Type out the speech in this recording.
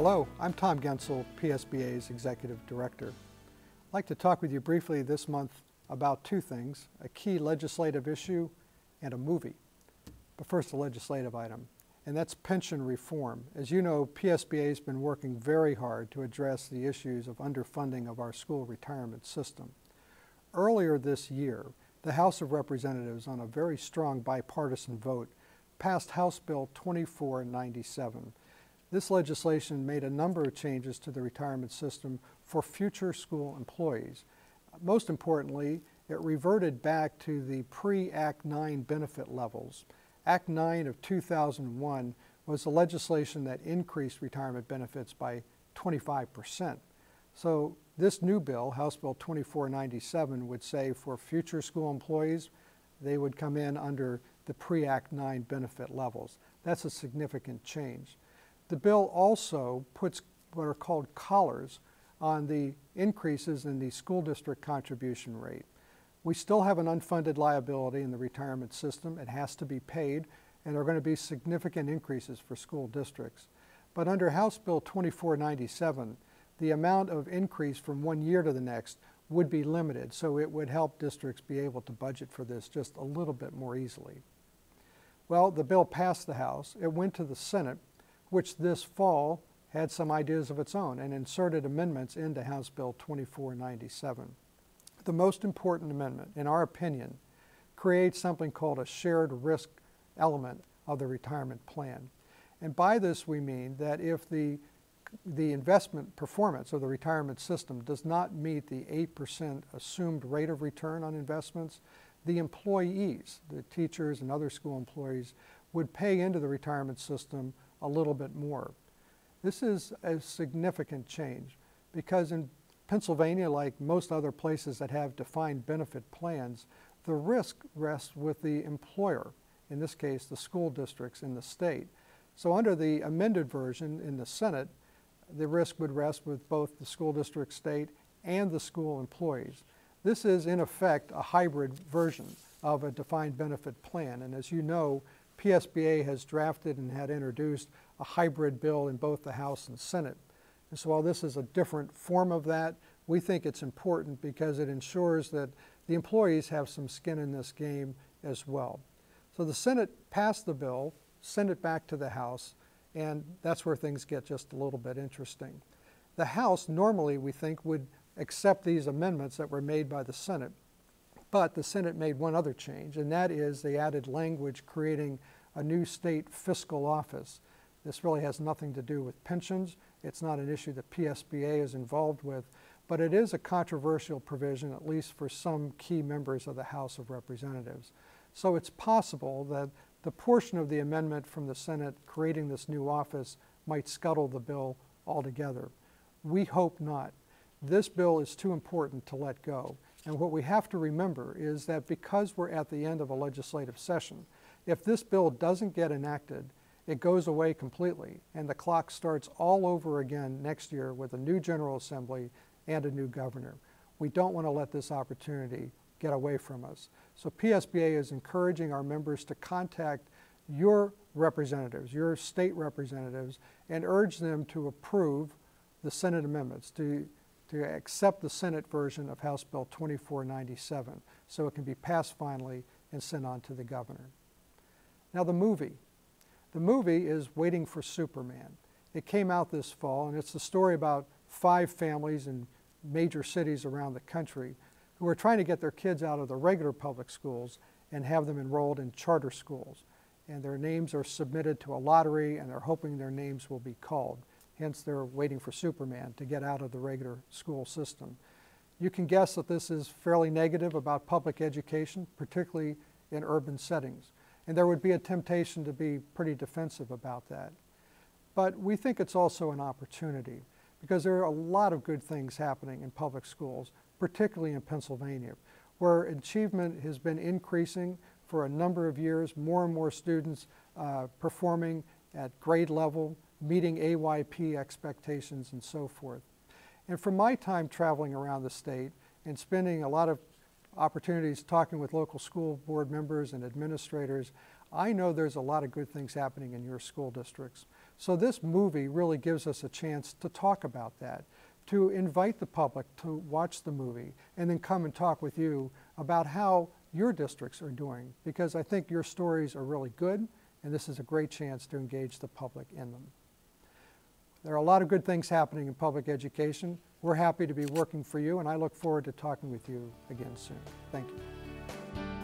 Hello, I'm Tom Gensel, PSBA's Executive Director. I'd like to talk with you briefly this month about two things, a key legislative issue and a movie. But first, a legislative item, and that's pension reform. As you know, PSBA has been working very hard to address the issues of underfunding of our school retirement system. Earlier this year, the House of Representatives, on a very strong bipartisan vote, passed House Bill 2497. This legislation made a number of changes to the retirement system for future school employees. Most importantly, it reverted back to the pre-Act 9 benefit levels. Act 9 of 2001 was the legislation that increased retirement benefits by 25%. So this new bill, House Bill 2497, would say for future school employees, they would come in under the pre-Act 9 benefit levels. That's a significant change. The bill also puts what are called collars on the increases in the school district contribution rate. We still have an unfunded liability in the retirement system. It has to be paid, and there are going to be significant increases for school districts. But under House Bill 2497, the amount of increase from one year to the next would be limited, so it would help districts be able to budget for this just a little bit more easily. Well, the bill passed the House. It went to the Senate, which this fall had some ideas of its own and inserted amendments into House Bill 2497. The most important amendment, in our opinion, creates something called a shared risk element of the retirement plan. And by this we mean that if the investment performance of the retirement system does not meet the 8% assumed rate of return on investments, the employees, the teachers and other school employees, would pay into the retirement system a little bit more. This is a significant change because in Pennsylvania, like most other places that have defined benefit plans, the risk rests with the employer, in this case the school districts in the state. So under the amended version in the Senate, the risk would rest with both the school district, state, and the school employees. This is in effect a hybrid version of a defined benefit plan, and as you know, PSBA has drafted and had introduced a hybrid bill in both the House and Senate. And so while this is a different form of that, we think it's important because it ensures that the employees have some skin in this game as well. So the Senate passed the bill, sent it back to the House, and that's where things get just a little bit interesting. The House normally, we think, would accept these amendments that were made by the Senate, but the Senate made one other change, and that is they added language creating a new state fiscal office. This really has nothing to do with pensions. It's not an issue that PSBA is involved with, but it is a controversial provision, at least for some key members of the House of Representatives. So it's possible that the portion of the amendment from the Senate creating this new office might scuttle the bill altogether. We hope not. This bill is too important to let go. And what we have to remember is that because we're at the end of a legislative session, if this bill doesn't get enacted, it goes away completely, and the clock starts all over again next year with a new General Assembly and a new governor. We don't want to let this opportunity get away from us. So PSBA is encouraging our members to contact your representatives, your state representatives, and urge them to approve the Senate amendments, to accept the Senate version of House Bill 2497 so it can be passed finally and sent on to the governor. Now the movie. The movie is Waiting for Superman. It came out this fall, and it's the story about 5 families in major cities around the country who are trying to get their kids out of the regular public schools and have them enrolled in charter schools. And their names are submitted to a lottery, and they're hoping their names will be called. Hence, they're waiting for Superman to get out of the regular school system. You can guess that this is fairly negative about public education, particularly in urban settings. And there would be a temptation to be pretty defensive about that. But we think it's also an opportunity because there are a lot of good things happening in public schools, particularly in Pennsylvania, where achievement has been increasing for a number of years, more and more students performing at grade level, meeting AYP expectations and so forth. And from my time traveling around the state and spending a lot of opportunities talking with local school board members and administrators, I know there's a lot of good things happening in your school districts. So this movie really gives us a chance to talk about that, to invite the public to watch the movie and then come and talk with you about how your districts are doing, because I think your stories are really good and this is a great chance to engage the public in them. There are a lot of good things happening in public education. We're happy to be working for you, and I look forward to talking with you again soon. Thank you.